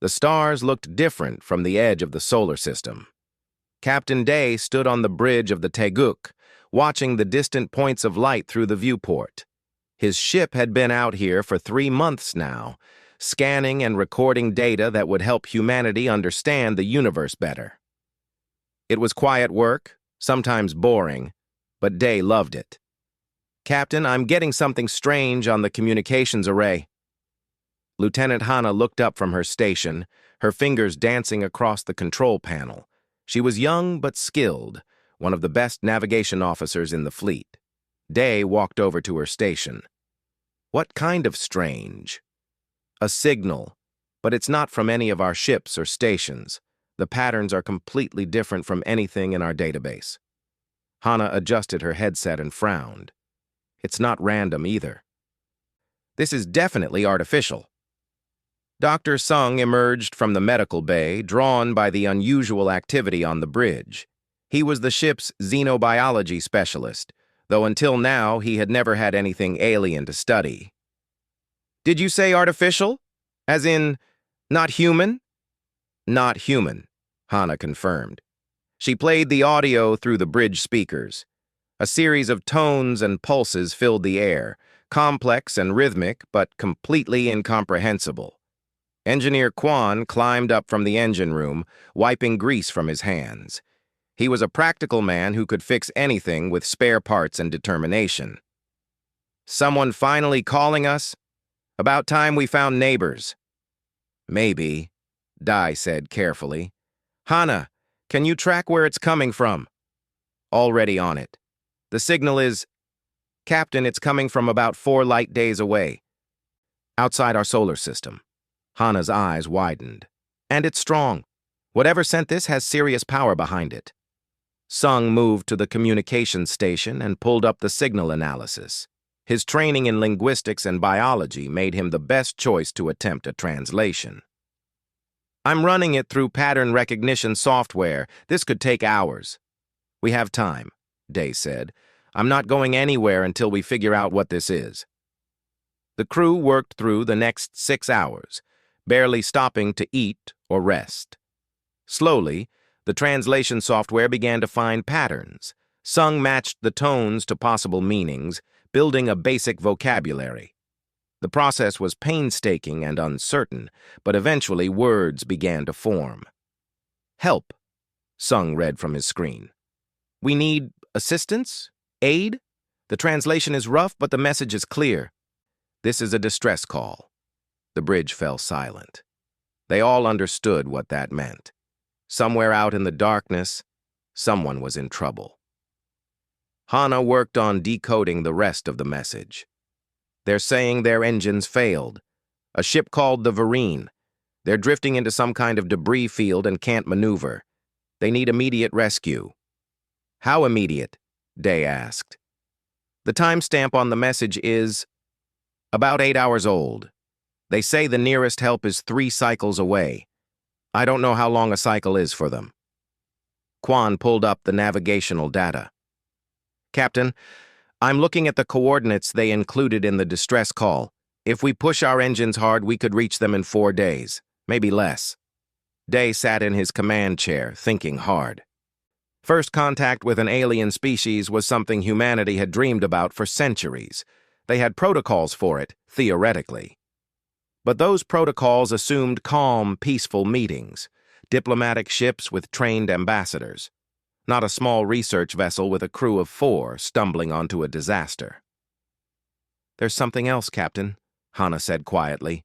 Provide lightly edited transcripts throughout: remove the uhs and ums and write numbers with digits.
The stars looked different from the edge of the solar system. Captain Day stood on the bridge of the Teguk, watching the distant points of light through the viewport. His ship had been out here for 3 months now, scanning and recording data that would help humanity understand the universe better. It was quiet work, sometimes boring, but Day loved it. "Captain, I'm getting something strange on the communications array." Lieutenant Hana looked up from her station, her fingers dancing across the control panel. She was young but skilled, one of the best navigation officers in the fleet. Day walked over to her station. "What kind of strange?" "A signal, but it's not from any of our ships or stations. The patterns are completely different from anything in our database." Hana adjusted her headset and frowned. "It's not random either. This is definitely artificial." Dr. Sung emerged from the medical bay, drawn by the unusual activity on the bridge. He was the ship's xenobiology specialist, though until now he had never had anything alien to study. "Did you say artificial? As in, not human?" "Not human," Hana confirmed. She played the audio through the bridge speakers. A series of tones and pulses filled the air, complex and rhythmic, but completely incomprehensible. Engineer Quan climbed up from the engine room, wiping grease from his hands. He was a practical man who could fix anything with spare parts and determination. "Someone finally calling us? About time we found neighbors." "Maybe," Dai said carefully. "Hana, can you track where it's coming from?" "Already on it. The signal is..." "Captain, it's coming from about 4 light days away. Outside our solar system." Hana's eyes widened. "And it's strong. Whatever sent this has serious power behind it." Sung moved to the communications station and pulled up the signal analysis. His training in linguistics and biology made him the best choice to attempt a translation. "I'm running it through pattern recognition software. This could take hours." "We have time," Day said. "I'm not going anywhere until we figure out what this is." The crew worked through the next 6 hours, barely stopping to eat or rest. Slowly, the translation software began to find patterns. Sung matched the tones to possible meanings, building a basic vocabulary. The process was painstaking and uncertain, but eventually words began to form. "Help," Sung read from his screen. "We need assistance? Aid? The translation is rough, but the message is clear. This is a distress call." The bridge fell silent. They all understood what that meant. Somewhere out in the darkness, someone was in trouble. Hana worked on decoding the rest of the message. "They're saying their engines failed. A ship called the Varine. They're drifting into some kind of debris field and can't maneuver. They need immediate rescue." "How immediate?" Day asked. "The timestamp on the message is about 8 hours old. They say the nearest help is 3 cycles away. I don't know how long a cycle is for them." Quan pulled up the navigational data. "Captain, I'm looking at the coordinates they included in the distress call. If we push our engines hard, we could reach them in 4 days, maybe less." Day sat in his command chair, thinking hard. First contact with an alien species was something humanity had dreamed about for centuries. They had protocols for it, theoretically. But those protocols assumed calm, peaceful meetings, diplomatic ships with trained ambassadors, not a small research vessel with a crew of 4 stumbling onto a disaster. "There's something else, Captain," Hana said quietly.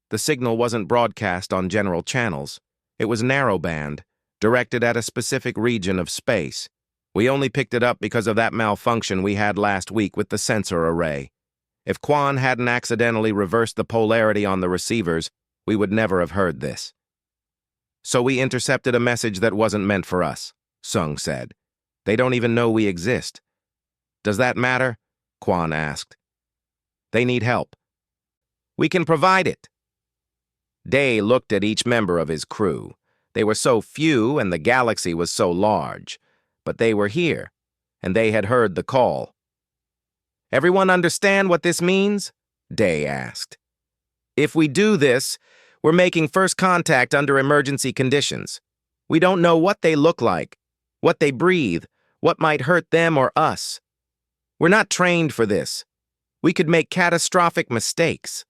"The signal wasn't broadcast on general channels. It was narrowband, directed at a specific region of space. We only picked it up because of that malfunction we had last week with the sensor array. If Quan hadn't accidentally reversed the polarity on the receivers, we would never have heard this." "So we intercepted a message that wasn't meant for us," Sung said. "They don't even know we exist." "Does that matter?" Quan asked. "They need help." "We can provide it." Day looked at each member of his crew. They were so few and the galaxy was so large. But they were here, and they had heard the call. "Everyone understand what this means?" Day asked. "If we do this, We're making first contact under emergency conditions. We don't know what they look like, what they breathe, what might hurt them or us. We're not trained for this. We could make catastrophic mistakes.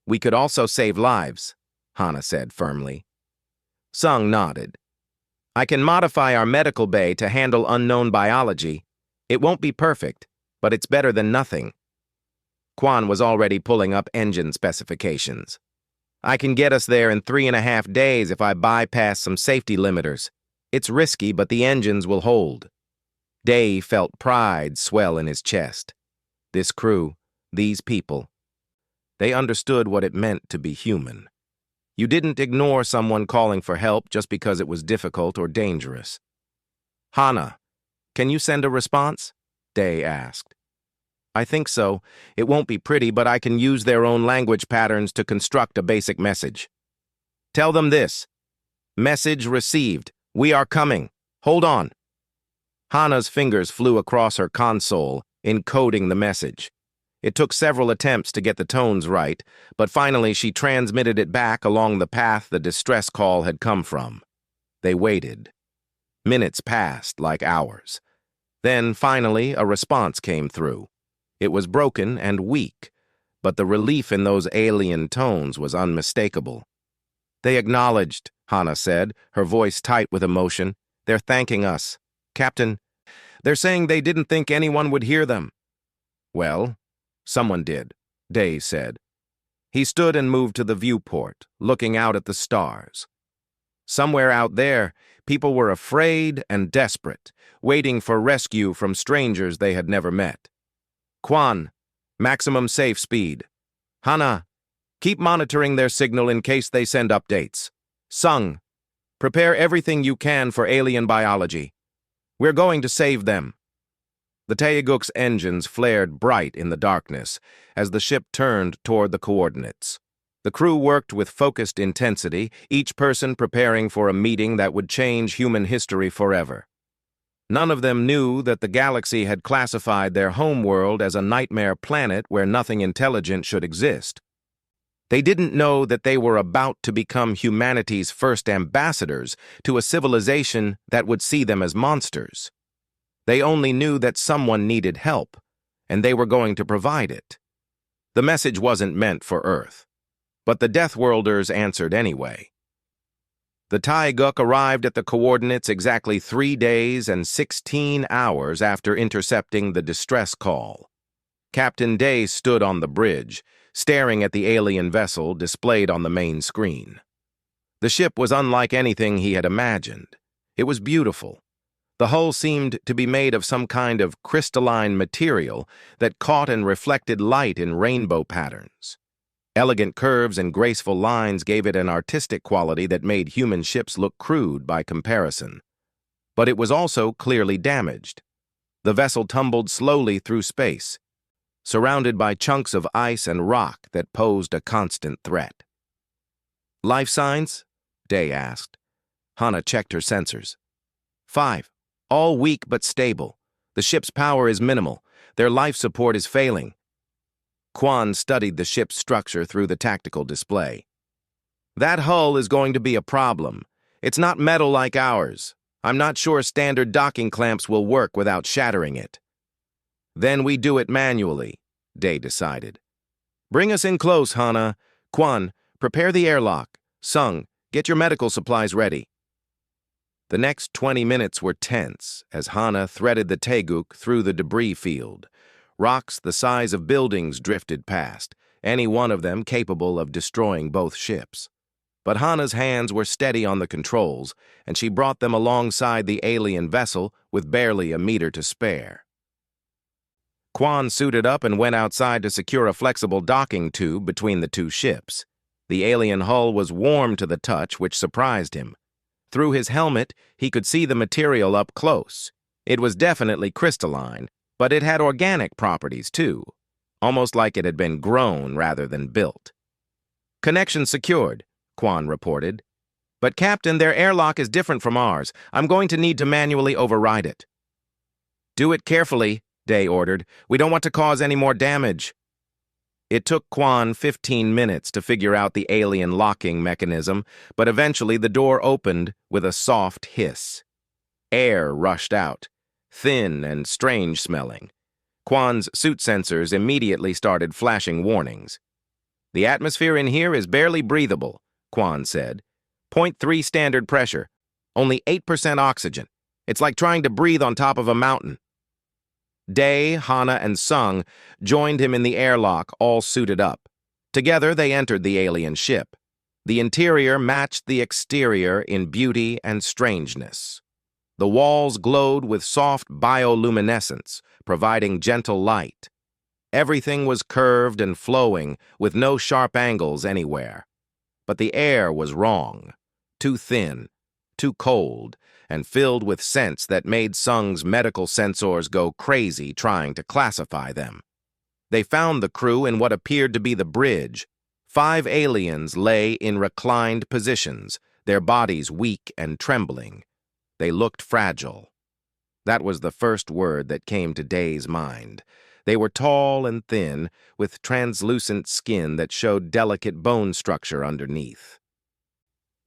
We could also save lives, Hana said firmly. Sung nodded. I can modify our medical bay to handle unknown biology. It won't be perfect, but it's better than nothing. Quan was already pulling up engine specifications. I can get us there in 3.5 days if I bypass some safety limiters. It's risky, but the engines will hold. Day felt pride swell in his chest. This crew, these people, they understood what it meant to be human. You didn't ignore someone calling for help just because it was difficult or dangerous. Hana, can you send a response? Day asked. I think so. It won't be pretty, but I can use their own language patterns to construct a basic message. Tell them this. Message received. We are coming. Hold on. Hana's fingers flew across her console, encoding the message. It took several attempts to get the tones right, but finally she transmitted it back along the path the distress call had come from. They waited. Minutes passed like hours. Then, finally, a response came through. It was broken and weak, but the relief in those alien tones was unmistakable. They acknowledged, Hana said, her voice tight with emotion. They're thanking us. Captain, they're saying they didn't think anyone would hear them. Well, someone did, Day said. He stood and moved to the viewport, looking out at the stars. Somewhere out there, people were afraid and desperate, waiting for rescue from strangers they had never met. Quan, maximum safe speed. Hana, keep monitoring their signal in case they send updates. Sung, prepare everything you can for alien biology. We're going to save them. The Taeguk's engines flared bright in the darkness as the ship turned toward the coordinates. The crew worked with focused intensity, each person preparing for a meeting that would change human history forever. None of them knew that the galaxy had classified their homeworld as a nightmare planet where nothing intelligent should exist. They didn't know that they were about to become humanity's first ambassadors to a civilization that would see them as monsters. They only knew that someone needed help, and they were going to provide it. The message wasn't meant for Earth, but the Deathworlders answered anyway. The Taeguk arrived at the coordinates exactly 3 days and 16 hours after intercepting the distress call. Captain Day stood on the bridge, staring at the alien vessel displayed on the main screen. The ship was unlike anything he had imagined. It was beautiful. The hull seemed to be made of some kind of crystalline material that caught and reflected light in rainbow patterns. Elegant curves and graceful lines gave it an artistic quality that made human ships look crude by comparison. But it was also clearly damaged. The vessel tumbled slowly through space, surrounded by chunks of ice and rock that posed a constant threat. Life signs? Day asked. Hana checked her sensors. 5. All weak but stable. The ship's power is minimal. Their life support is failing. Quan studied the ship's structure through the tactical display. That hull is going to be a problem. It's not metal like ours. I'm not sure standard docking clamps will work without shattering it. Then we do it manually, Day decided. Bring us in close, Hana. Quan, prepare the airlock. Sung, get your medical supplies ready. The next 20 minutes were tense as Hana threaded the Taeguk through the debris field. Rocks the size of buildings drifted past, any one of them capable of destroying both ships. But Hana's hands were steady on the controls, and she brought them alongside the alien vessel with barely a meter to spare. Quan suited up and went outside to secure a flexible docking tube between the two ships. The alien hull was warm to the touch, which surprised him. Through his helmet, he could see the material up close. It was definitely crystalline, but it had organic properties too, almost like it had been grown rather than built. Connection secured, Quan reported. But Captain, their airlock is different from ours. I'm going to need to manually override it. Do it carefully, Day ordered. We don't want to cause any more damage. It took Quan 15 minutes to figure out the alien locking mechanism, but eventually the door opened with a soft hiss. Air rushed out, thin and strange-smelling. Quan's suit sensors immediately started flashing warnings. "The atmosphere in here is barely breathable," Quan said. "0.3 standard pressure. Only 8% oxygen. It's like trying to breathe on top of a mountain." Day, Hana, and Sung joined him in the airlock, all suited up. Together, they entered the alien ship. The interior matched the exterior in beauty and strangeness. The walls glowed with soft bioluminescence, providing gentle light. Everything was curved and flowing, with no sharp angles anywhere. But the air was wrong. Too thin, too cold, and filled with scents that made Sung's medical sensors go crazy trying to classify them. They found the crew in what appeared to be the bridge. 5 aliens lay in reclined positions, their bodies weak and trembling. They looked fragile. That was the first word that came to Day's mind. They were tall and thin, with translucent skin that showed delicate bone structure underneath.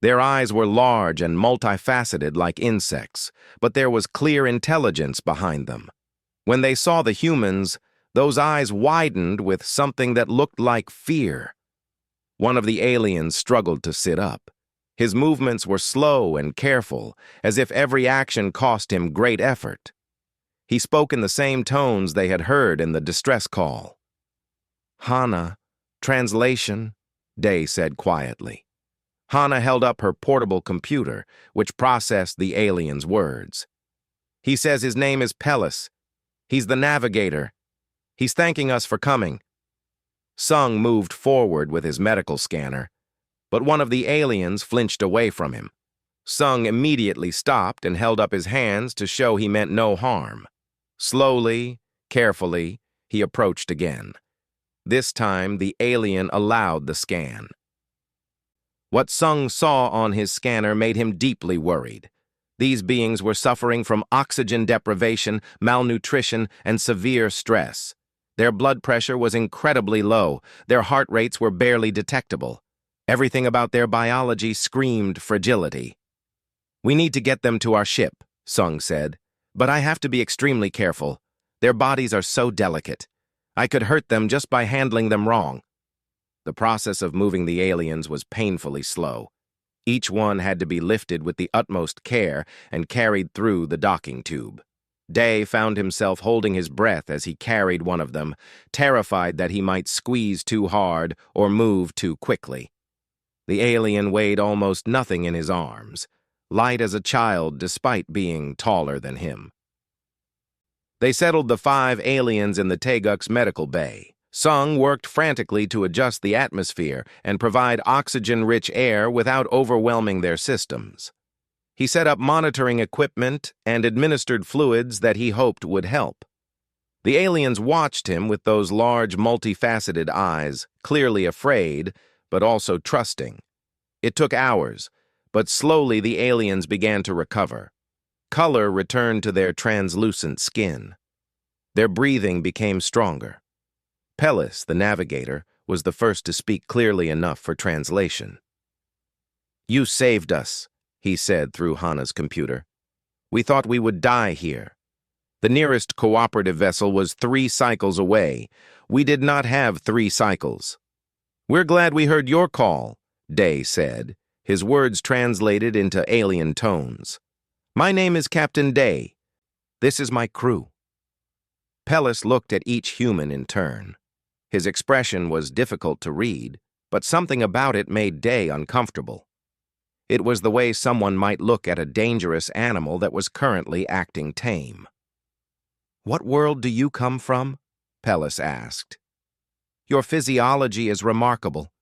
Their eyes were large and multifaceted like insects, but there was clear intelligence behind them. When they saw the humans, those eyes widened with something that looked like fear. One of the aliens struggled to sit up. His movements were slow and careful, as if every action cost him great effort. He spoke in the same tones they had heard in the distress call. "Hana, translation," Day said quietly. Hana held up her portable computer, which processed the alien's words. "He says his name is Pellis. He's the navigator. He's thanking us for coming." Sung moved forward with his medical scanner, but one of the aliens flinched away from him. Sung immediately stopped and held up his hands to show he meant no harm. Slowly, carefully, he approached again. This time, the alien allowed the scan. What Sung saw on his scanner made him deeply worried. These beings were suffering from oxygen deprivation, malnutrition, and severe stress. Their blood pressure was incredibly low. Their heart rates were barely detectable. Everything about their biology screamed fragility. "We need to get them to our ship," Sung said, "but I have to be extremely careful. Their bodies are so delicate. I could hurt them just by handling them wrong." The process of moving the aliens was painfully slow. Each one had to be lifted with the utmost care and carried through the docking tube. Day found himself holding his breath as he carried one of them, terrified that he might squeeze too hard or move too quickly. The alien weighed almost nothing in his arms, light as a child despite being taller than him. They settled the 5 aliens in the Taeguk's medical bay. Sung worked frantically to adjust the atmosphere and provide oxygen-rich air without overwhelming their systems. He set up monitoring equipment and administered fluids that he hoped would help. The aliens watched him with those large, multifaceted eyes, clearly afraid, but also trusting. It took hours, but slowly the aliens began to recover. Color returned to their translucent skin. Their breathing became stronger. Pellis, the navigator, was the first to speak clearly enough for translation. "You saved us," he said through Hana's computer. "We thought we would die here. The nearest cooperative vessel was 3 cycles away. We did not have 3 cycles." "We're glad we heard your call," Day said, his words translated into alien tones. "My name is Captain Day. This is my crew." Pellis looked at each human in turn. His expression was difficult to read, but something about it made Day uncomfortable. It was the way someone might look at a dangerous animal that was currently acting tame. "What world do you come from?" Pellis asked. "Your physiology is remarkable.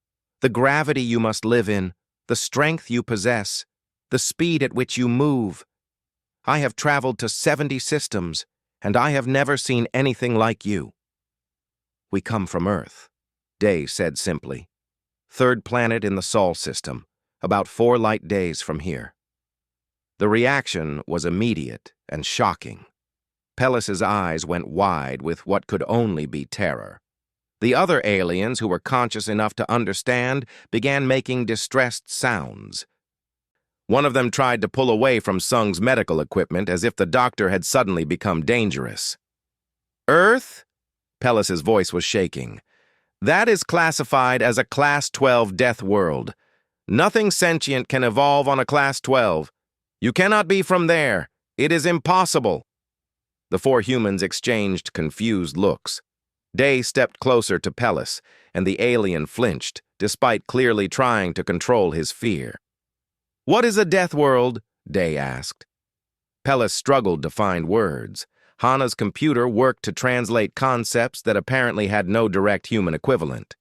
The gravity you must live in, the strength you possess, the speed at which you move. I have traveled to 70 systems, and I have never seen anything like you." "We come from Earth," Day said simply. "Third planet in the Sol system, about 4 light days from here." The reaction was immediate and shocking. Pellis's eyes went wide with what could only be terror. The other aliens who were conscious enough to understand began making distressed sounds. One of them tried to pull away from Sung's medical equipment as if the doctor had suddenly become dangerous. "Earth?" Pellis's voice was shaking. "That is classified as a Class 12 death world. Nothing sentient can evolve on a Class 12. You cannot be from there. It is impossible." The four humans exchanged confused looks. Day stepped closer to Pellis, and the alien flinched, despite clearly trying to control his fear. "What is a death world?" Day asked. Pellis struggled to find words. Hana's computer worked to translate concepts that apparently had no direct human equivalent.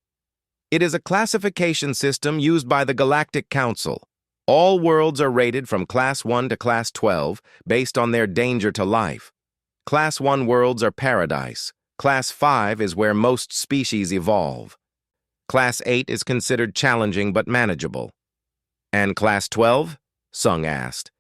"It is a classification system used by the Galactic Council. All worlds are rated from Class 1 to Class 12 based on their danger to life. Class 1 worlds are paradise. Class 5 is where most species evolve. Class 8 is considered challenging but manageable." "And Class 12? Sung asked.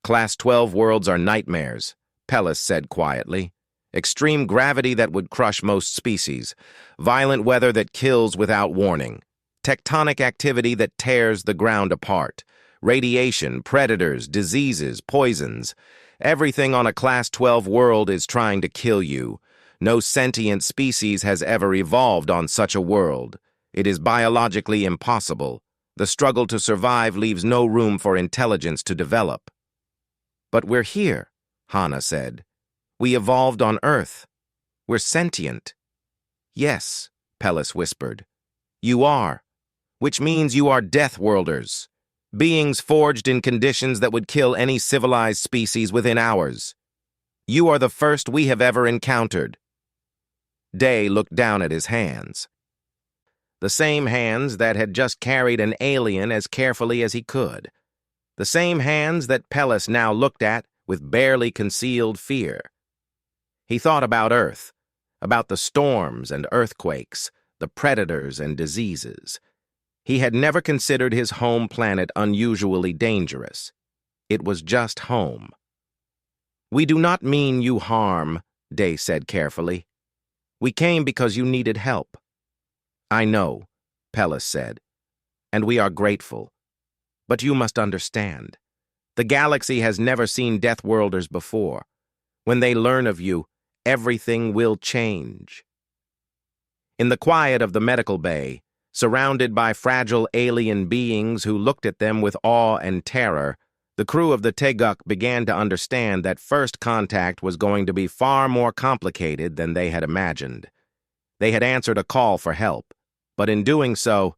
"Class 12 worlds are nightmares," Pellis said quietly. "Extreme gravity that would crush most species. Violent weather that kills without warning. Tectonic activity that tears the ground apart. Radiation, predators, diseases, poisons. Everything on a Class 12 world is trying to kill you. No sentient species has ever evolved on such a world. It is biologically impossible. The struggle to survive leaves no room for intelligence to develop." "But we're here," Hana said. "We evolved on Earth. We're sentient." "Yes," Pellis whispered. "You are, which means you are Deathworlders. Beings forged in conditions that would kill any civilized species within hours. You are the first we have ever encountered." Day looked down at his hands. The same hands that had just carried an alien as carefully as he could. The same hands that Pellis now looked at with barely concealed fear. He thought about Earth, about the storms and earthquakes, the predators and diseases. He had never considered his home planet unusually dangerous. It was just home. "We do not mean you harm," Day said carefully. "We came because you needed help." "I know," Pellis said, "and we are grateful. But you must understand. The galaxy has never seen Deathworlders before. When they learn of you, everything will change." In the quiet of the medical bay, surrounded by fragile alien beings who looked at them with awe and terror, the crew of the Teguk began to understand that first contact was going to be far more complicated than they had imagined. They had answered a call for help, but in doing so,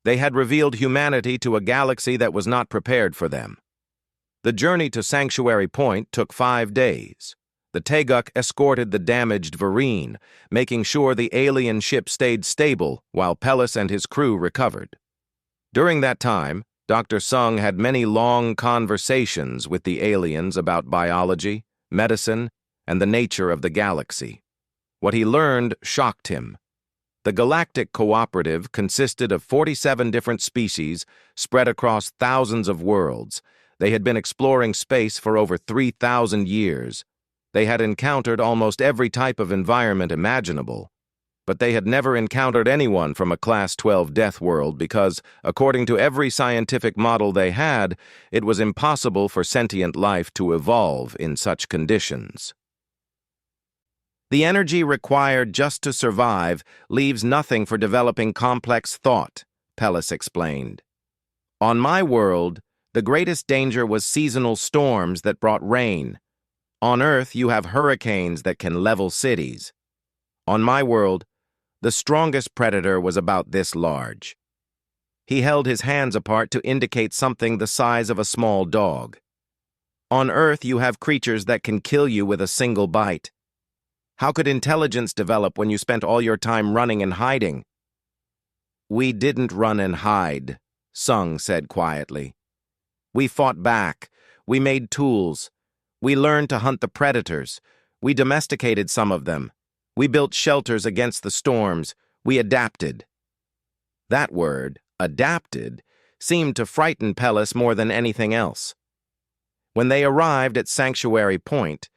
they had revealed humanity to a galaxy that was not prepared for them. The journey to Sanctuary Point took 5 days. The Teguk escorted the damaged Vereen, making sure the alien ship stayed stable while Pellis and his crew recovered. During that time, Dr. Sung had many long conversations with the aliens about biology, medicine, and the nature of the galaxy. What he learned shocked him. The Galactic Cooperative consisted of 47 different species spread across thousands of worlds. They had been exploring space for over 3,000 years. They had encountered almost every type of environment imaginable. But they had never encountered anyone from a Class 12 death world because, according to every scientific model they had, it was impossible for sentient life to evolve in such conditions. The energy required just to survive leaves nothing for developing complex thought, Pellis explained. On my world, the greatest danger was seasonal storms that brought rain. On Earth, you have hurricanes that can level cities. On my world, the strongest predator was about this large. He held his hands apart to indicate something the size of a small dog. On Earth, you have creatures that can kill you with a single bite. How could intelligence develop when you spent all your time running and hiding? We didn't run and hide, Sung said quietly. We fought back. We made tools. We learned to hunt the predators. We domesticated some of them. We built shelters against the storms. We adapted. That word, adapted, seemed to frighten Pellis more than anything else. When they arrived at Sanctuary Point,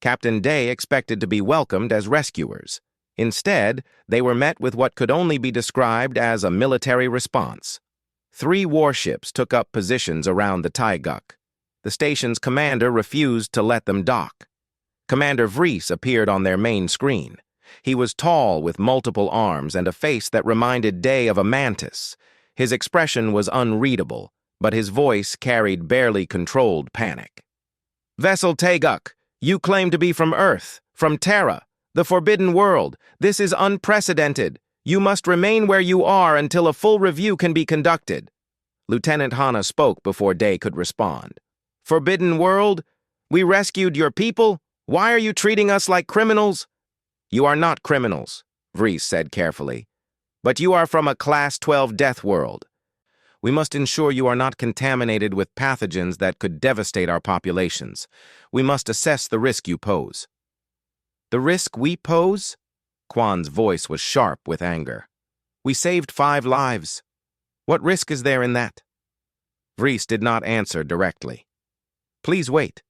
Captain Day expected to be welcomed as rescuers. Instead, they were met with what could only be described as a military response. 3 warships took up positions around the Taeguk. The station's commander refused to let them dock. Commander Vries appeared on their main screen. He was tall with multiple arms and a face that reminded Day of a mantis. His expression was unreadable, but his voice carried barely controlled panic. "Vessel Taeguk, you claim to be from Earth, from Terra, the Forbidden World. This is unprecedented. You must remain where you are until a full review can be conducted." Lieutenant Hana spoke before Day could respond. "Forbidden World? We rescued your people? Why are you treating us like criminals?" "You are not criminals," Vries said carefully. "But you are from a Class 12 death world. We must ensure you are not contaminated with pathogens that could devastate our populations. We must assess the risk you pose." "The risk we pose?" Kwan's voice was sharp with anger. "We saved 5 lives. What risk is there in that?" Vries did not answer directly. "Please wait.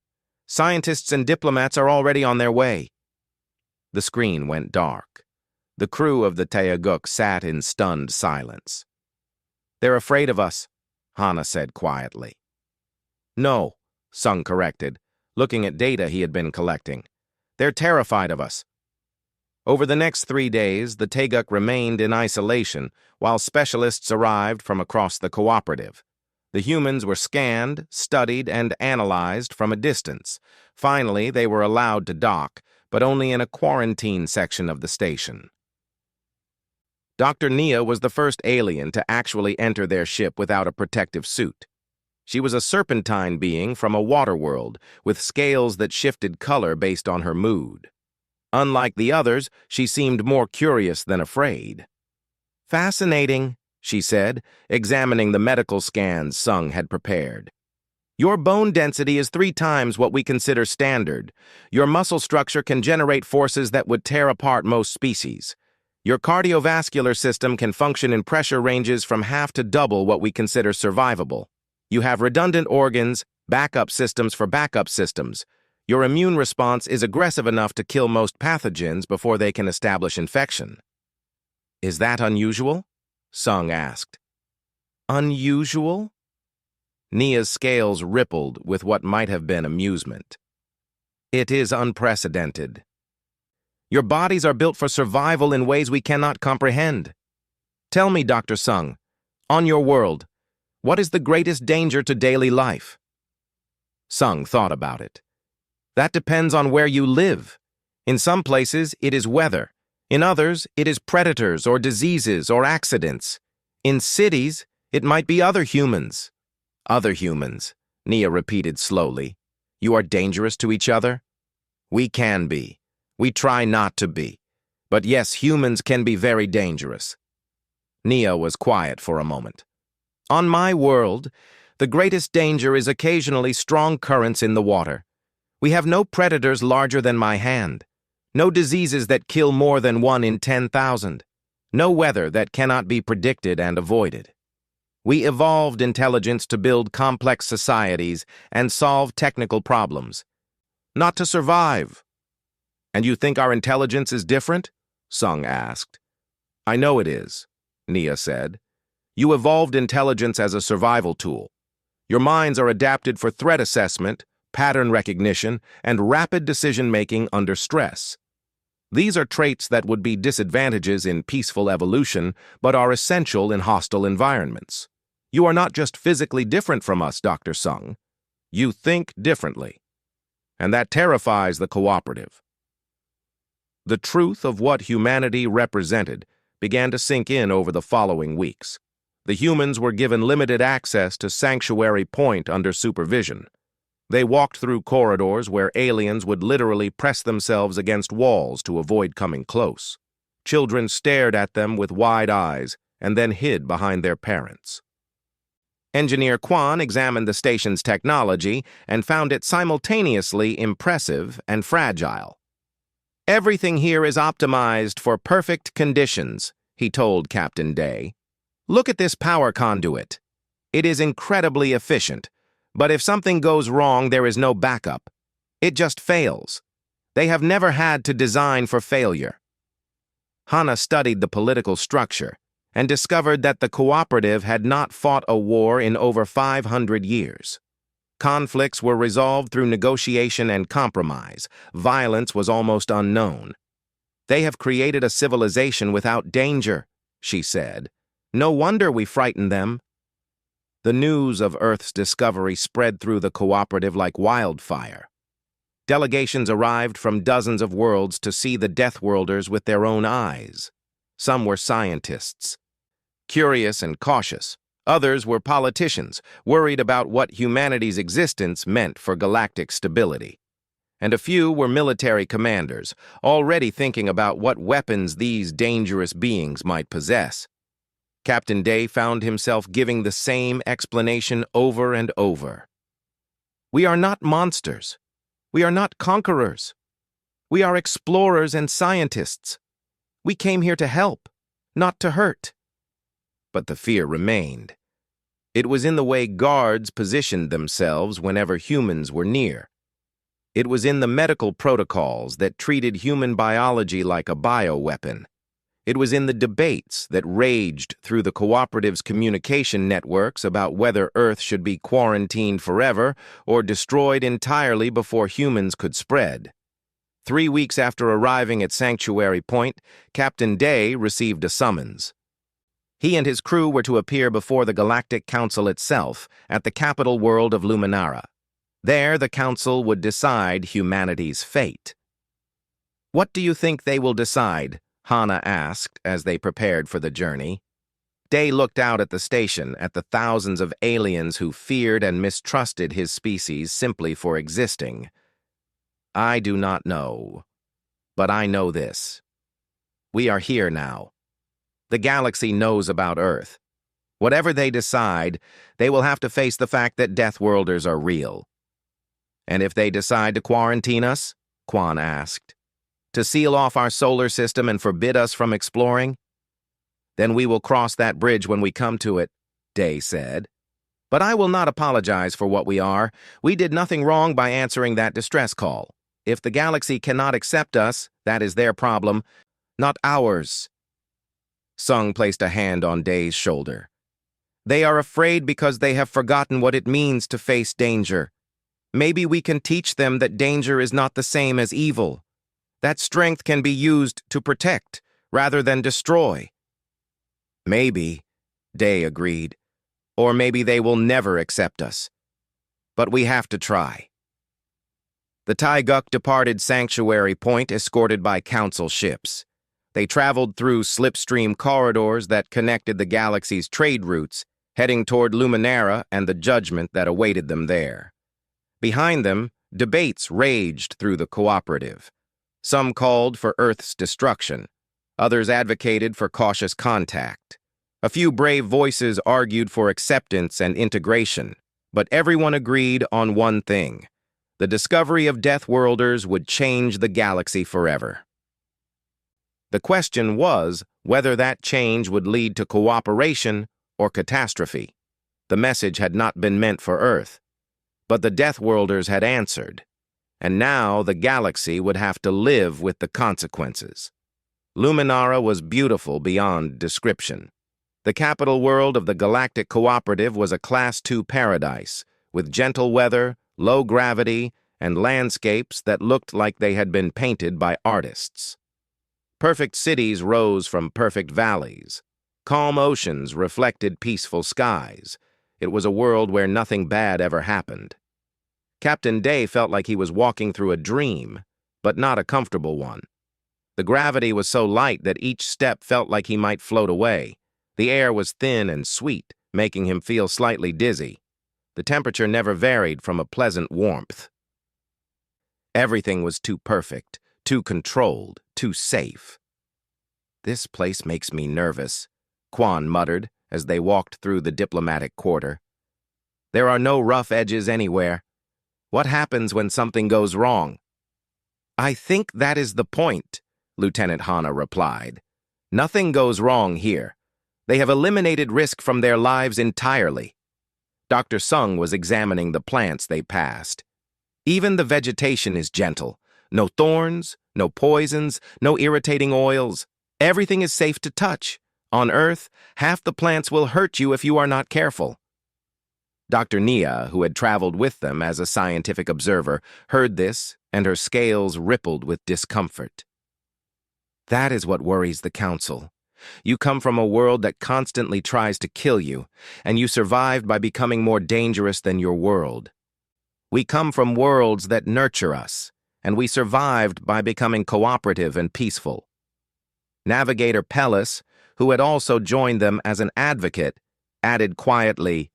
Scientists and diplomats are already on their way." The screen went dark. The crew of the Taeguk sat in stunned silence. "They're afraid of us," Hana said quietly. "No," Sung corrected, looking at data he had been collecting. "They're terrified of us." Over the next 3 days, the Taeguk remained in isolation while specialists arrived from across the cooperative. The humans were scanned, studied, and analyzed from a distance. Finally, they were allowed to dock, but only in a quarantine section of the station. Dr. Nia was the first alien to actually enter their ship without a protective suit. She was a serpentine being from a water world, with scales that shifted color based on her mood. Unlike the others, she seemed more curious than afraid. "Fascinating," she said, examining the medical scans Sung had prepared. "Your bone density is 3 times what we consider standard. Your muscle structure can generate forces that would tear apart most species. Your cardiovascular system can function in pressure ranges from half to double what we consider survivable. You have redundant organs, backup systems for backup systems. Your immune response is aggressive enough to kill most pathogens before they can establish infection." "Is that unusual?" Sung asked. "Unusual?" Nia's scales rippled with what might have been amusement. "It is unprecedented. Your bodies are built for survival in ways we cannot comprehend. Tell me, Dr. Sung, on your world, what is the greatest danger to daily life?" Sung thought about it. "That depends on where you live. In some places, it is weather. In others, it is predators or diseases or accidents. In cities, it might be other humans." "Other humans," Nia repeated slowly. "You are dangerous to each other?" "We can be. We try not to be. But yes, humans can be very dangerous." Nia was quiet for a moment. "On my world, the greatest danger is occasionally strong currents in the water. We have no predators larger than my hand. No diseases that kill more than 1 in 10,000. No weather that cannot be predicted and avoided. We evolved intelligence to build complex societies and solve technical problems, not to survive." "And you think our intelligence is different?" Sung asked. "I know it is," Nia said. "You evolved intelligence as a survival tool. Your minds are adapted for threat assessment, pattern recognition, and rapid decision-making under stress. These are traits that would be disadvantages in peaceful evolution, but are essential in hostile environments. You are not just physically different from us, Dr. Sung. You think differently. And that terrifies the cooperative." The truth of what humanity represented began to sink in over the following weeks. The humans were given limited access to Sanctuary Point under supervision. They walked through corridors where aliens would literally press themselves against walls to avoid coming close. Children stared at them with wide eyes and then hid behind their parents. Engineer Kwan examined the station's technology and found it simultaneously impressive and fragile. "Everything here is optimized for perfect conditions," he told Captain Day. "Look at this power conduit. It is incredibly efficient. But if something goes wrong, there is no backup. It just fails. They have never had to design for failure." Hana studied the political structure and discovered that the cooperative had not fought a war in over 500 years. Conflicts were resolved through negotiation and compromise. Violence was almost unknown. "They have created a civilization without danger," she said. "No wonder we frighten them." The news of Earth's discovery spread through the cooperative like wildfire. Delegations arrived from dozens of worlds to see the Deathworlders with their own eyes. Some were scientists, curious and cautious. Others were politicians, worried about what humanity's existence meant for galactic stability. And a few were military commanders, already thinking about what weapons these dangerous beings might possess. Captain Day found himself giving the same explanation over and over. "We are not monsters. We are not conquerors. We are explorers and scientists. We came here to help, not to hurt." But the fear remained. It was in the way guards positioned themselves whenever humans were near. It was in the medical protocols that treated human biology like a bioweapon. It was in the debates that raged through the cooperative's communication networks about whether Earth should be quarantined forever or destroyed entirely before humans could spread. 3 weeks after arriving at Sanctuary Point, Captain Day received a summons. He and his crew were to appear before the Galactic Council itself at the capital world of Luminara. There, the Council would decide humanity's fate. "What do you think they will decide?" Hana asked as they prepared for the journey. Day looked out at the station, at the thousands of aliens who feared and mistrusted his species simply for existing. "I do not know, but I know this. We are here now. The galaxy knows about Earth. Whatever they decide, they will have to face the fact that Deathworlders are real." "And if they decide to quarantine us?" Quan asked. "To seal off our solar system and forbid us from exploring?" "Then we will cross that bridge when we come to it," Day said. "But I will not apologize for what we are. We did nothing wrong by answering that distress call. If the galaxy cannot accept us, that is their problem, not ours." Sung placed a hand on Day's shoulder. "They are afraid because they have forgotten what it means to face danger. Maybe we can teach them that danger is not the same as evil. That strength can be used to protect rather than destroy." "Maybe," Day agreed. "Or maybe they will never accept us. But we have to try." The Taiguk departed Sanctuary Point escorted by Council ships. They traveled through slipstream corridors that connected the galaxy's trade routes, heading toward Luminara and the judgment that awaited them there. Behind them, debates raged through the cooperative. Some called for Earth's destruction. Others advocated for cautious contact. A few brave voices argued for acceptance and integration, but everyone agreed on one thing: the discovery of Deathworlders would change the galaxy forever. The question was whether that change would lead to cooperation or catastrophe. The message had not been meant for Earth, but the Deathworlders had answered, and now the galaxy would have to live with the consequences. Luminara was beautiful beyond description. The capital world of the Galactic Cooperative was a Class II paradise, with gentle weather, low gravity, and landscapes that looked like they had been painted by artists. Perfect cities rose from perfect valleys. Calm oceans reflected peaceful skies. It was a world where nothing bad ever happened. Captain Day felt like he was walking through a dream, but not a comfortable one. The gravity was so light that each step felt like he might float away. The air was thin and sweet, making him feel slightly dizzy. The temperature never varied from a pleasant warmth. Everything was too perfect, too controlled, too safe. "This place makes me nervous," Quan muttered as they walked through the diplomatic quarter. "There are no rough edges anywhere. What happens when something goes wrong?" "I think that is the point," Lieutenant Hana replied. "Nothing goes wrong here. They have eliminated risk from their lives entirely." Dr. Sung was examining the plants they passed. "Even the vegetation is gentle. No thorns, no poisons, no irritating oils. Everything is safe to touch. On Earth, half the plants will hurt you if you are not careful. Dr. Nia, who had traveled with them as a scientific observer, heard this, and her scales rippled with discomfort. That is what worries the Council. You come from a world that constantly tries to kill you, and you survived by becoming more dangerous than your world. We come from worlds that nurture us, and we survived by becoming cooperative and peaceful. Navigator Pellis, who had also joined them as an advocate, added quietly,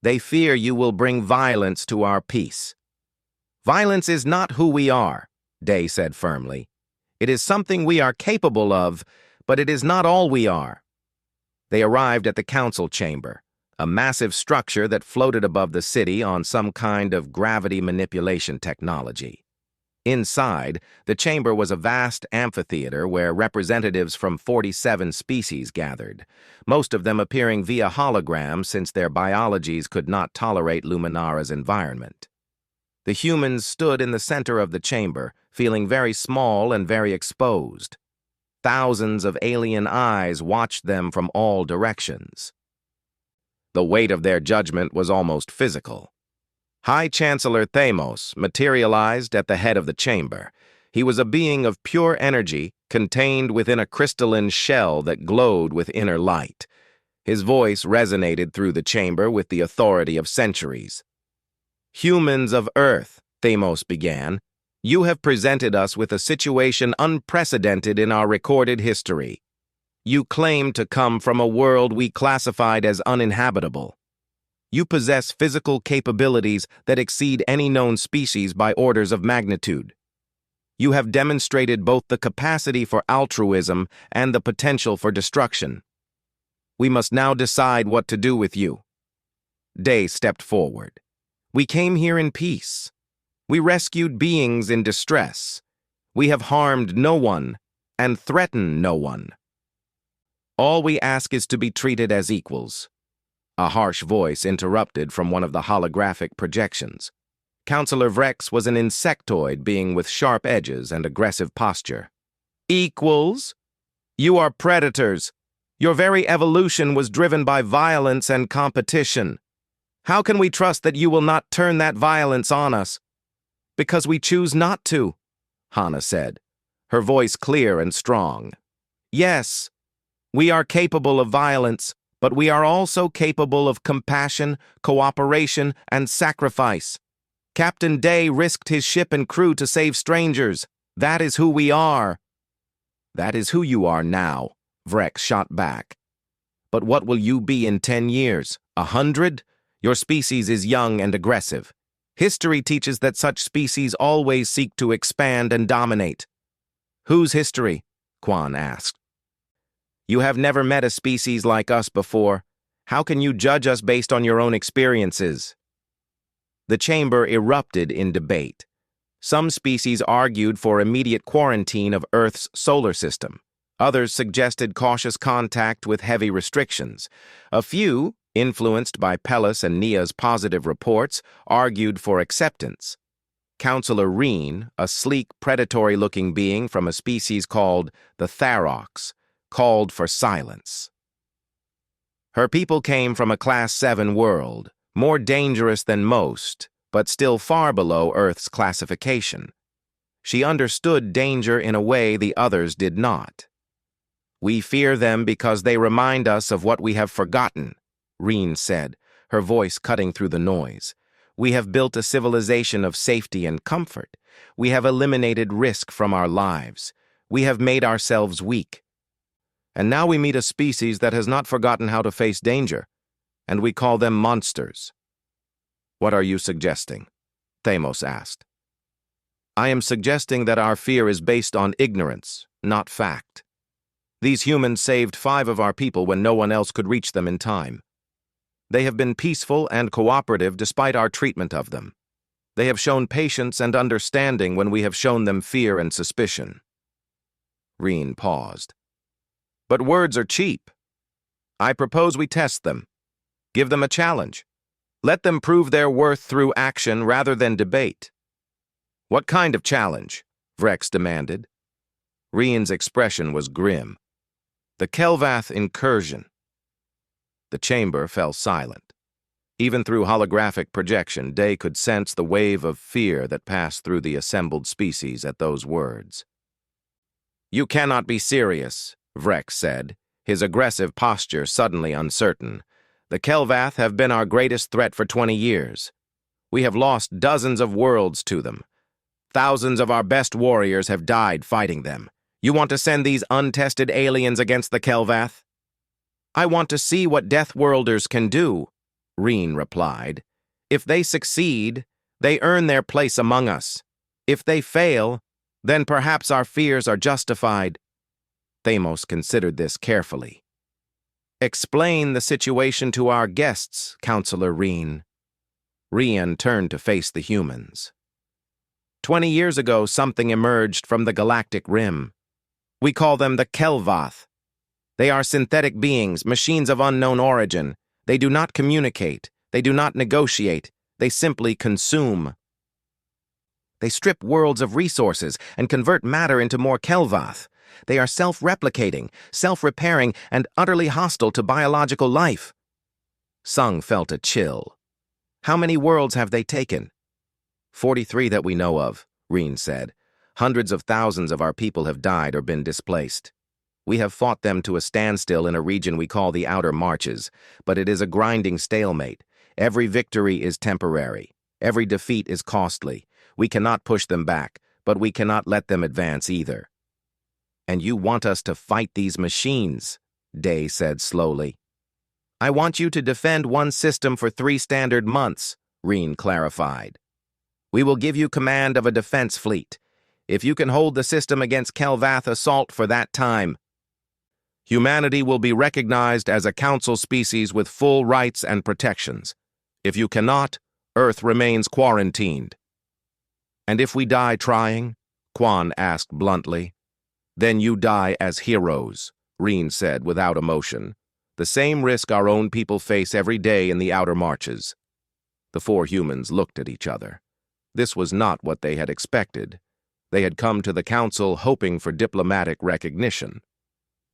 "They fear you will bring violence to our peace." "Violence is not who we are," Day said firmly. "It is something we are capable of, but it is not all we are." They arrived at the council chamber, a massive structure that floated above the city on some kind of gravity manipulation technology. Inside, the chamber was a vast amphitheater where representatives from 47 species gathered, most of them appearing via hologram since their biologies could not tolerate Luminara's environment. The humans stood in the center of the chamber, feeling very small and very exposed. Thousands of alien eyes watched them from all directions. The weight of their judgment was almost physical. High Chancellor Thamos materialized at the head of the chamber. He was a being of pure energy contained within a crystalline shell that glowed with inner light. His voice resonated through the chamber with the authority of centuries. "Humans of Earth," Thamos began, "you have presented us with a situation unprecedented in our recorded history. You claim to come from a world we classified as uninhabitable. You possess physical capabilities that exceed any known species by orders of magnitude. You have demonstrated both the capacity for altruism and the potential for destruction. We must now decide what to do with you." Day stepped forward. "We came here in peace. We rescued beings in distress. We have harmed no one and threatened no one. All we ask is to be treated as equals." A harsh voice interrupted from one of the holographic projections. Counselor Vrex was an insectoid being with sharp edges and aggressive posture. "Equals? You are predators. Your very evolution was driven by violence and competition. How can we trust that you will not turn that violence on us?" "Because we choose not to," Hana said, her voice clear and strong. "Yes, we are capable of violence, but we are also capable of compassion, cooperation, and sacrifice. Captain Day risked his ship and crew to save strangers. That is who we are." "That is who you are now," Vrex shot back. "But what will you be in 10 years? 100? Your species is young and aggressive. History teaches that such species always seek to expand and dominate." "Whose history?" Quan asked. "You have never met a species like us before. How can you judge us based on your own experiences?" The chamber erupted in debate. Some species argued for immediate quarantine of Earth's solar system. Others suggested cautious contact with heavy restrictions. A few, influenced by Pellis and Nia's positive reports, argued for acceptance. Counselor Reen, a sleek, predatory-looking being from a species called the Tharrox, called for silence. Her people came from a Class 7 world, more dangerous than most, but still far below Earth's classification. She understood danger in a way the others did not. "We fear them because they remind us of what we have forgotten," Reen said, her voice cutting through the noise. "We have built a civilization of safety and comfort. We have eliminated risk from our lives. We have made ourselves weak. And now we meet a species that has not forgotten how to face danger, and we call them monsters." "What are you suggesting?" Thamos asked. "I am suggesting that our fear is based on ignorance, not fact. These humans saved 5 of our people when no one else could reach them in time. They have been peaceful and cooperative despite our treatment of them. They have shown patience and understanding when we have shown them fear and suspicion." Reen paused. "But words are cheap. I propose we test them. Give them a challenge. Let them prove their worth through action rather than debate." "What kind of challenge?" Vrex demanded. Reen's expression was grim. The Kelvath incursion. The chamber fell silent. Even through holographic projection, Day could sense the wave of fear that passed through the assembled species at those words. "You cannot be serious," Vrek said, his aggressive posture suddenly uncertain. "The Kelvath have been our greatest threat for 20 years. We have lost dozens of worlds to them. Thousands of our best warriors have died fighting them. You want to send these untested aliens against the Kelvath?" "I want to see what Deathworlders can do," Reen replied. "If they succeed, they earn their place among us. If they fail, then perhaps our fears are justified." Thamos considered this carefully. "Explain the situation to our guests, Counselor Reen." Rian turned to face the humans. 20 years ago, something emerged from the galactic rim. We call them the Kelvath. They are synthetic beings, machines of unknown origin. They do not communicate. They do not negotiate. They simply consume. They strip worlds of resources and convert matter into more Kelvath. They are self-replicating, self-repairing, and utterly hostile to biological life. Sung felt a chill. "How many worlds have they taken?" 43 that we know of, Reen said. "Hundreds of thousands of our people have died or been displaced. We have fought them to a standstill in a region we call the Outer Marches, but it is a grinding stalemate. Every victory is temporary. Every defeat is costly. We cannot push them back, but we cannot let them advance either." "And you want us to fight these machines," Day said slowly. "I want you to defend one system for 3 standard months," Reen clarified. "We will give you command of a defense fleet. If you can hold the system against Kelvath assault for that time, humanity will be recognized as a council species with full rights and protections. If you cannot, Earth remains quarantined." "And if we die trying?" Quan asked bluntly. "Then you die as heroes," Reen said without emotion. "The same risk our own people face every day in the Outer Marches." The 4 humans looked at each other. This was not what they had expected. They had come to the council hoping for diplomatic recognition.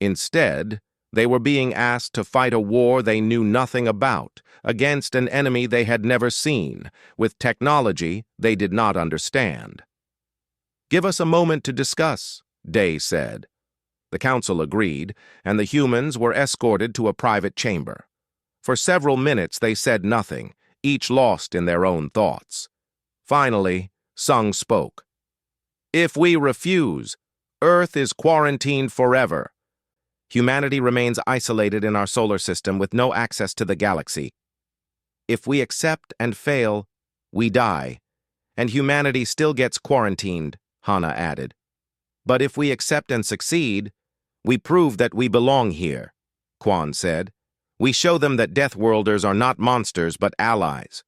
Instead, they were being asked to fight a war they knew nothing about, against an enemy they had never seen, with technology they did not understand. "Give us a moment to discuss," Day said. The council agreed, and the humans were escorted to a private chamber. For several minutes they said nothing, each lost in their own thoughts. Finally, Sung spoke. "If we refuse, Earth is quarantined forever. Humanity remains isolated in our solar system with no access to the galaxy. If we accept and fail, we die, and humanity still gets quarantined," Hana added. "But if we accept and succeed, we prove that we belong here," Quan said. "We show them that Deathworlders are not monsters but allies."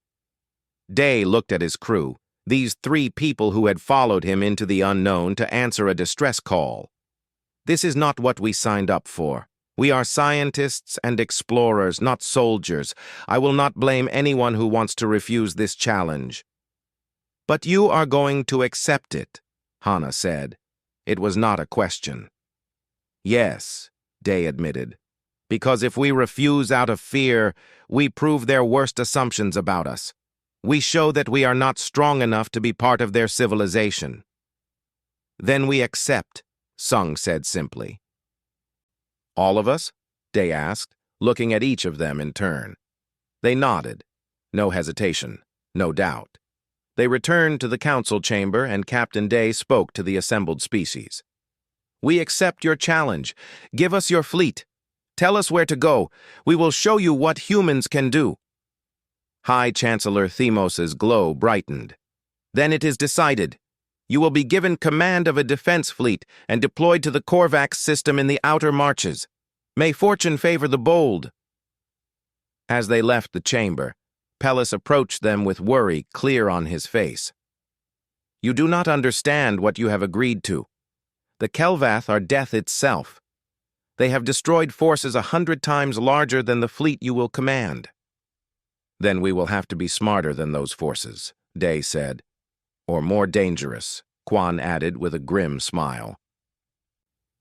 Day looked at his crew, these 3 people who had followed him into the unknown to answer a distress call. "This is not what we signed up for. We are scientists and explorers, not soldiers. I will not blame anyone who wants to refuse this challenge." "But you are going to accept it," Hana said. It was not a question. "Yes," Day admitted. "Because if we refuse out of fear, we prove their worst assumptions about us. We show that we are not strong enough to be part of their civilization." "Then we accept," Sung said simply. "All of us?" Day asked, looking at each of them in turn. They nodded. No hesitation, no doubt. They returned to the council chamber, and Captain Day spoke to the assembled species. "We accept your challenge. Give us your fleet. Tell us where to go. We will show you what humans can do." High Chancellor Themos's glow brightened. "Then it is decided. You will be given command of a defense fleet and deployed to the Korvax system in the Outer Marches. May fortune favor the bold." As they left the chamber, Pellis approached them with worry clear on his face. "You do not understand what you have agreed to. The Kelvath are death itself. They have destroyed forces 100 times larger than the fleet you will command." "Then we will have to be smarter than those forces," Day said. "Or more dangerous," Quan added with a grim smile.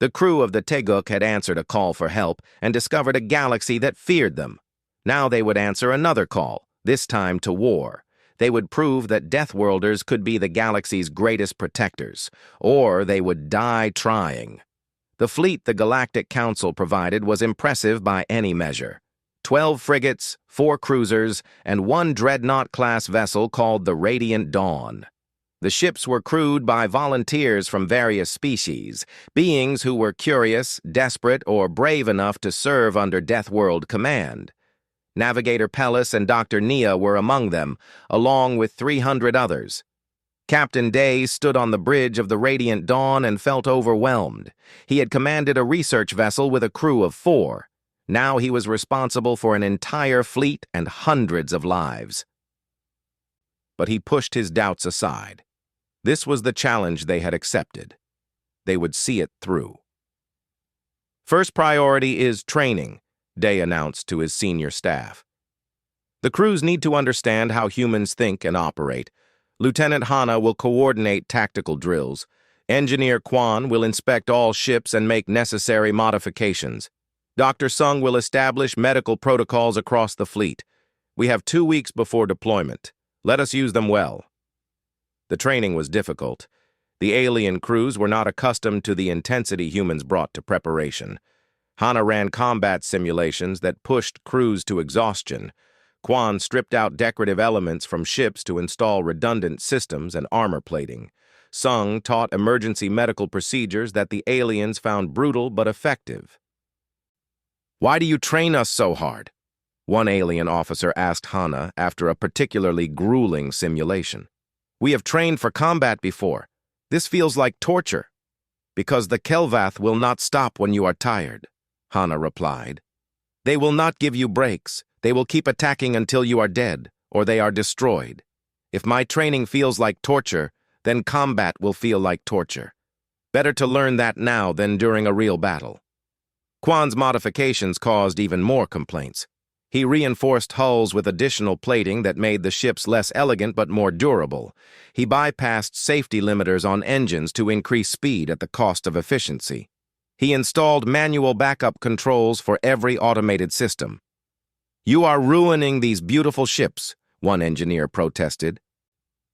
The crew of the Taeguk had answered a call for help and discovered a galaxy that feared them. Now they would answer another call, this time to war. They would prove that Deathworlders could be the galaxy's greatest protectors, or they would die trying. The fleet the Galactic Council provided was impressive by any measure. 12 frigates, 4 cruisers, and 1 dreadnought-class vessel called the Radiant Dawn. The ships were crewed by volunteers from various species, beings who were curious, desperate, or brave enough to serve under Deathworld command. Navigator Pellis and Dr. Nia were among them, along with 300 others. Captain Day stood on the bridge of the Radiant Dawn and felt overwhelmed. He had commanded a research vessel with a crew of 4. Now he was responsible for an entire fleet and hundreds of lives. But he pushed his doubts aside. This was the challenge they had accepted. They would see it through. First priority is training, Day announced to his senior staff. The crews need to understand how humans think and operate. Lieutenant Hana will coordinate tactical drills. Engineer Kwan will inspect all ships and make necessary modifications. Dr. Sung will establish medical protocols across the fleet. We have 2 weeks before deployment. Let us use them well. The training was difficult. The alien crews were not accustomed to the intensity humans brought to preparation. Hana ran combat simulations that pushed crews to exhaustion. Kwan stripped out decorative elements from ships to install redundant systems and armor plating. Sung taught emergency medical procedures that the aliens found brutal but effective. "Why do you train us so hard?" one alien officer asked Hana after a particularly grueling simulation. "We have trained for combat before. This feels like torture." "Because the Kelvath will not stop when you are tired," Hana replied. "They will not give you breaks. They will keep attacking until you are dead, or they are destroyed. If my training feels like torture, then combat will feel like torture. Better to learn that now than during a real battle." Kwan's modifications caused even more complaints. He reinforced hulls with additional plating that made the ships less elegant but more durable. He bypassed safety limiters on engines to increase speed at the cost of efficiency. He installed manual backup controls for every automated system. "You are ruining these beautiful ships," one engineer protested.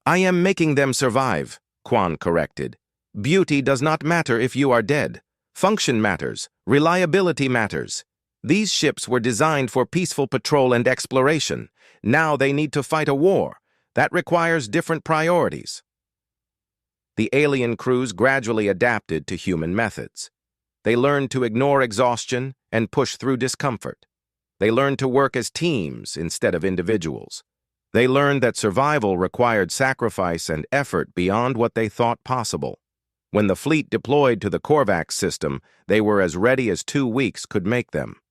"I am making them survive," Kwan corrected. "Beauty does not matter if you are dead. Function matters. Reliability matters. These ships were designed for peaceful patrol and exploration. Now they need to fight a war. That requires different priorities." The alien crews gradually adapted to human methods. They learned to ignore exhaustion and push through discomfort. They learned to work as teams instead of individuals. They learned that survival required sacrifice and effort beyond what they thought possible. When the fleet deployed to the Korvax system, they were as ready as 2 weeks could make them.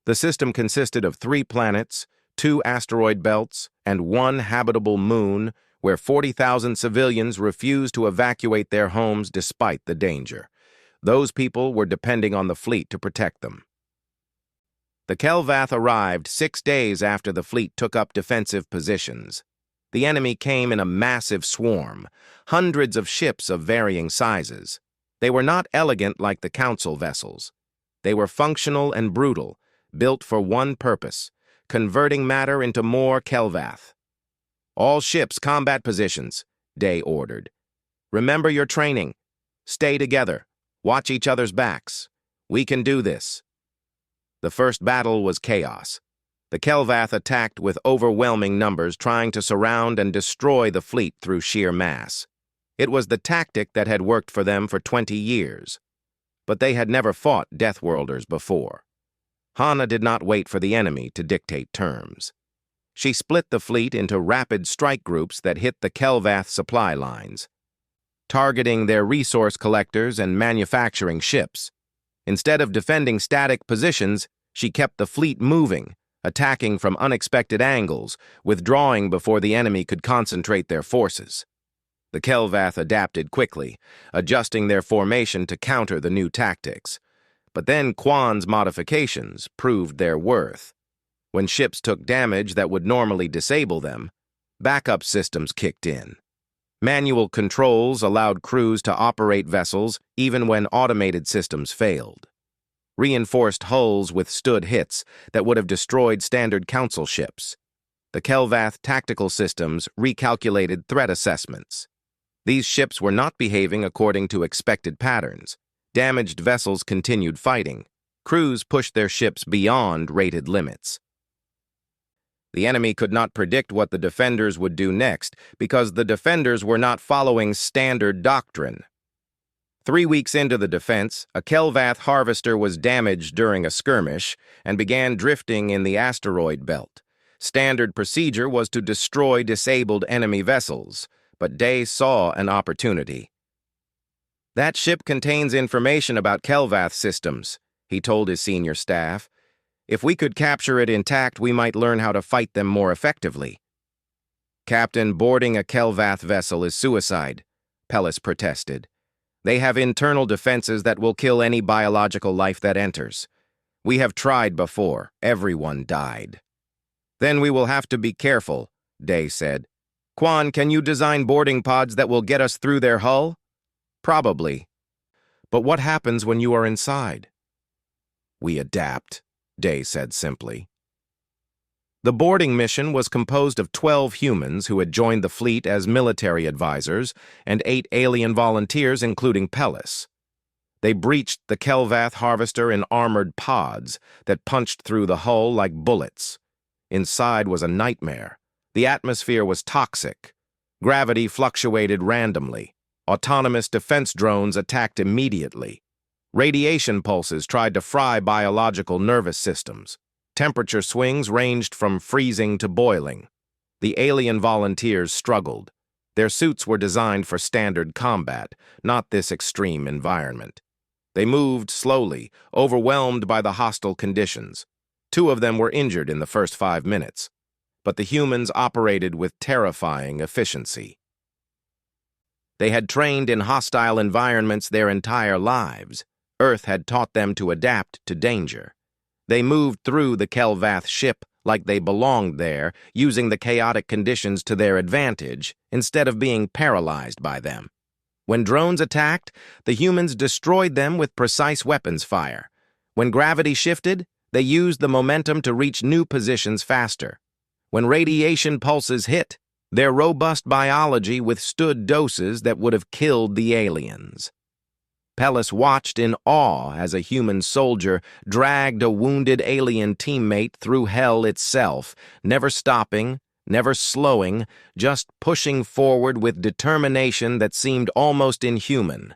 The system consisted of 3 planets, 2 asteroid belts, and 1 habitable moon, where 40,000 civilians refused to evacuate their homes despite the danger. Those people were depending on the fleet to protect them. The Kelvath arrived 6 days after the fleet took up defensive positions. The enemy came in a massive swarm, hundreds of ships of varying sizes. They were not elegant like the Council vessels. They were functional and brutal, built for one purpose: converting matter into more Kelvath. "All ships combat positions," Day ordered. "Remember your training. Stay together. Watch each other's backs. We can do this." The first battle was chaos. The Kelvath attacked with overwhelming numbers, trying to surround and destroy the fleet through sheer mass. It was the tactic that had worked for them for 20 years. But they had never fought Deathworlders before. Hana did not wait for the enemy to dictate terms. She split the fleet into rapid strike groups that hit the Kelvath supply lines, targeting their resource collectors and manufacturing ships. Instead of defending static positions, she kept the fleet moving, attacking from unexpected angles, withdrawing before the enemy could concentrate their forces. The Kelvath adapted quickly, adjusting their formation to counter the new tactics. But then Kwan's modifications proved their worth. When ships took damage that would normally disable them, backup systems kicked in. Manual controls allowed crews to operate vessels even when automated systems failed. Reinforced hulls withstood hits that would have destroyed standard council ships. The Kelvath tactical systems recalculated threat assessments. These ships were not behaving according to expected patterns. Damaged vessels continued fighting. Crews pushed their ships beyond rated limits. The enemy could not predict what the defenders would do next because the defenders were not following standard doctrine. 3 weeks into the defense, a Kelvath harvester was damaged during a skirmish and began drifting in the asteroid belt. Standard procedure was to destroy disabled enemy vessels, but Day saw an opportunity. "That ship contains information about Kelvath systems," he told his senior staff. "If we could capture it intact, we might learn how to fight them more effectively." "Captain, boarding a Kelvath vessel is suicide," Pellis protested. "They have internal defenses that will kill any biological life that enters. We have tried before. Everyone died." "Then we will have to be careful," Day said. "Quan, can you design boarding pods that will get us through their hull?" "Probably. But what happens when you are inside?" "We adapt," Day said simply. The boarding mission was composed of 12 humans who had joined the fleet as military advisors and 8 alien volunteers, including Pellis. They breached the Kelvath harvester in armored pods that punched through the hull like bullets. Inside was a nightmare. The atmosphere was toxic. Gravity fluctuated randomly. Autonomous defense drones attacked immediately. Radiation pulses tried to fry biological nervous systems. Temperature swings ranged from freezing to boiling. The alien volunteers struggled. Their suits were designed for standard combat, not this extreme environment. They moved slowly, overwhelmed by the hostile conditions. 2 of them were injured in the first 5 minutes, but the humans operated with terrifying efficiency. They had trained in hostile environments their entire lives. Earth had taught them to adapt to danger. They moved through the Kelvath ship like they belonged there, using the chaotic conditions to their advantage instead of being paralyzed by them. When drones attacked, the humans destroyed them with precise weapons fire. When gravity shifted, they used the momentum to reach new positions faster. When radiation pulses hit, their robust biology withstood doses that would have killed the aliens. Pellis watched in awe as a human soldier dragged a wounded alien teammate through hell itself, never stopping, never slowing, just pushing forward with determination that seemed almost inhuman.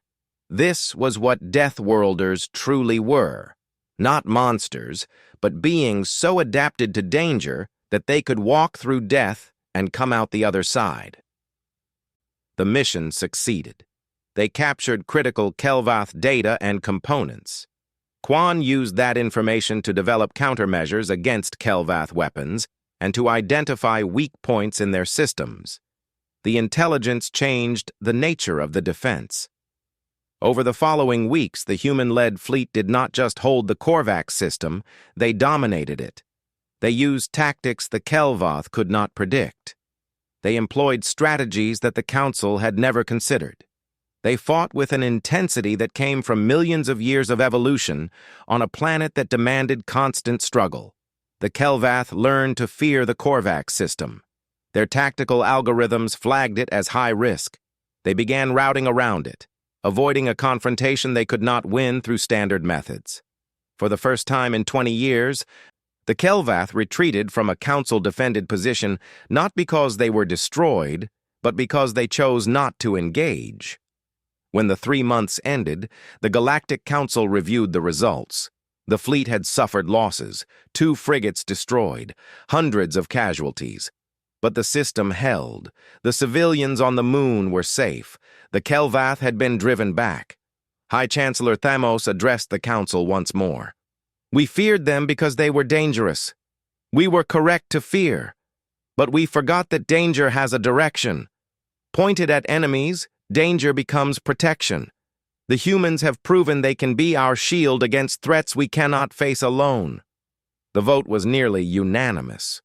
This was what Deathworlders truly were. Not monsters, but beings so adapted to danger that they could walk through death and come out the other side. The mission succeeded. They captured critical Kelvath data and components. Quan used that information to develop countermeasures against Kelvath weapons and to identify weak points in their systems. The intelligence changed the nature of the defense. Over the following weeks, the human-led fleet did not just hold the Korvax system, they dominated it. They used tactics the Kelvath could not predict. They employed strategies that the Council had never considered. They fought with an intensity that came from millions of years of evolution on a planet that demanded constant struggle. The Kelvath learned to fear the Korvax system. Their tactical algorithms flagged it as high risk. They began routing around it, avoiding a confrontation they could not win through standard methods. For the first time in 20 years, the Kelvath retreated from a Council-defended position not because they were destroyed, but because they chose not to engage. When the 3 months ended, the Galactic Council reviewed the results. The fleet had suffered losses, 2 frigates destroyed, hundreds of casualties. But the system held. The civilians on the moon were safe. The Kelvath had been driven back. High Chancellor Thamos addressed the Council once more. "We feared them because they were dangerous. We were correct to fear. But we forgot that danger has a direction. Pointed at enemies, danger becomes protection. The humans have proven they can be our shield against threats we cannot face alone." The vote was nearly unanimous.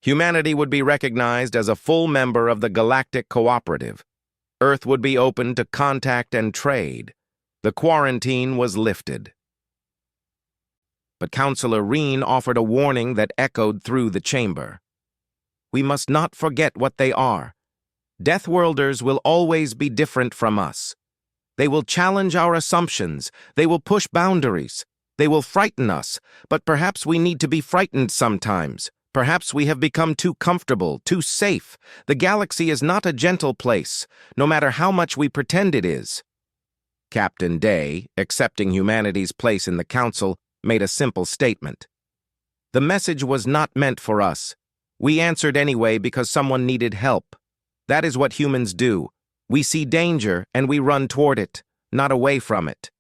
Humanity would be recognized as a full member of the Galactic Cooperative. Earth would be open to contact and trade. The quarantine was lifted. But Counselor Reen offered a warning that echoed through the chamber. We must not forget what they are. Deathworlders will always be different from us. They will challenge our assumptions. They will push boundaries. They will frighten us, but perhaps we need to be frightened sometimes. Perhaps we have become too comfortable, too safe. The galaxy is not a gentle place, no matter how much we pretend it is. Captain Day, accepting humanity's place in the Council, made a simple statement. The message was not meant for us. We answered anyway because someone needed help. That is what humans do. We see danger and we run toward it, not away from it.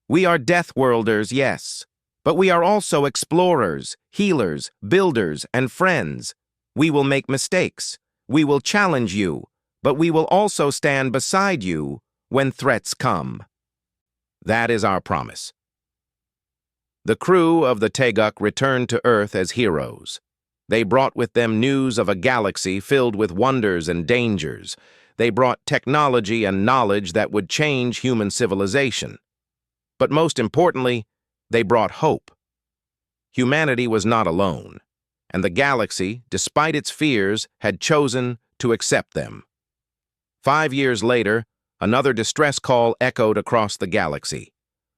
We are Deathworlders, yes, but we are also explorers, healers, builders, and friends. We will make mistakes. We will challenge you, but we will also stand beside you when threats come. That is our promise. The crew of the Teguk returned to Earth as heroes. They brought with them news of a galaxy filled with wonders and dangers. They brought technology and knowledge that would change human civilization. But most importantly, they brought hope. Humanity was not alone, and the galaxy, despite its fears, had chosen to accept them. 5 years later, another distress call echoed across the galaxy.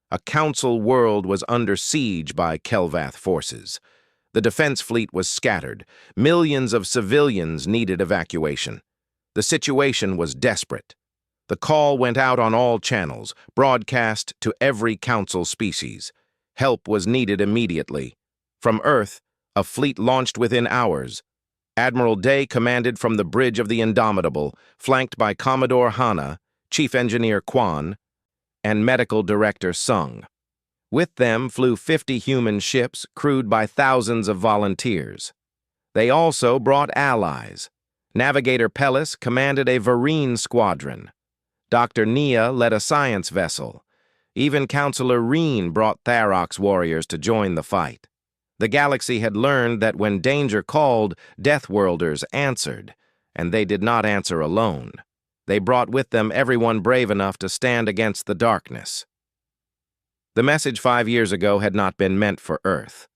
A council world was under siege by Kelvath forces. The defense fleet was scattered. Millions of civilians needed evacuation. The situation was desperate. The call went out on all channels, broadcast to every council species. Help was needed immediately. From Earth, a fleet launched within hours. Admiral Day commanded from the Bridge of the Indomitable, flanked by Commodore Hana, Chief Engineer Kwan, and Medical Director Sung. With them flew 50 human ships crewed by thousands of volunteers. They also brought allies. Navigator Pellis commanded a Vereen squadron. Dr. Nia led a science vessel. Even Counselor Reen brought Tharok's warriors to join the fight. The galaxy had learned that when danger called, Deathworlders answered, and they did not answer alone. They brought with them everyone brave enough to stand against the darkness. The message 5 years ago had not been meant for Earth.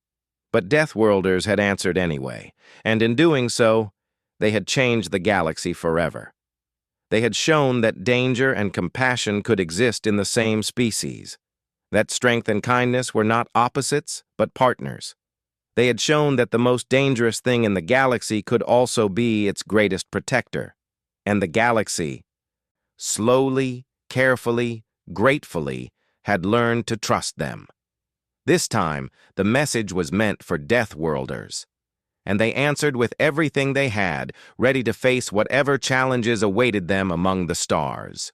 But Deathworlders had answered anyway, and in doing so, they had changed the galaxy forever. They had shown that danger and compassion could exist in the same species, that strength and kindness were not opposites, but partners. They had shown that the most dangerous thing in the galaxy could also be its greatest protector, and the galaxy, slowly, carefully, gratefully, had learned to trust them. This time, the message was meant for Deathworlders, and they answered with everything they had, ready to face whatever challenges awaited them among the stars.